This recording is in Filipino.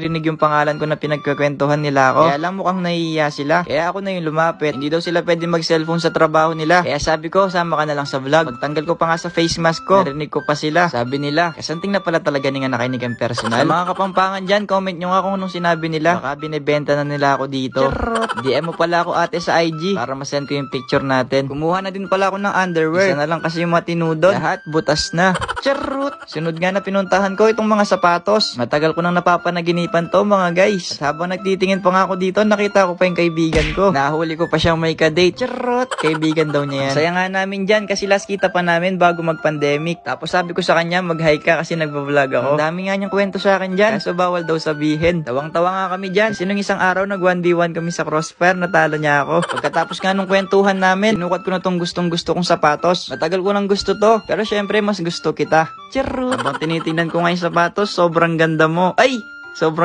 Rinig yung pangalan ko na pinagkakwentuhan nila ako. Kaya lang mukhang nahihiya sila. Kaya ako na yung lumapit. Hindi daw sila pwede mag-cellphone sa trabaho nila. Kaya sabi ko, sama ka na lang sa vlog. Pagtanggal ko pa nga sa face mask ko, narinig ko pa sila. Sabi nila, kasanting na pala talaga ni nga nakinig ang personal. Sa mga kapampangan dyan, comment nyo nga kung anong sinabi nila. Baka binibenta na nila ako dito. Charot! DM mo pala ako ate sa IG para masend ko yung picture natin. Kumuha na din pala ako ng underwear. Isa na lang kasi yung matinudon. Lahat butas na. Charot! Sunod nga na pinuntahan ko itong mga sapatos. Matagal ko nang napapanaginipan to mga guys. At habang nagtitingin pa nga ako dito, nakita ko pa yung kaibigan ko. Nahuli ko pa siyang may ka-date. Charot! Kaibigan daw niya yan. Saya nga namin dyan kasi last kita pa namin bago mag-pandemic. Tapos sabi ko sa kanya, mag-hi ka kasi nagbablog ako. Ang dami nga niyang kwento sa akin dyan. Kaso bawal daw sabihin. Tawang-tawa nga kami dyan. Kasi nung isang araw nag 1v1 kami sa Crossfire, natalo niya ako. Pagkatapos nga nung kwentuhan namin, sinukat ko na tong gustong-gusto kong sapatos. Matagal ko nang gusto to. Pero syempre mas gusto kita. Charot! Habang tinitingnan ko nga yung sapatos, sobrang ganda mo. Ay! Sobrang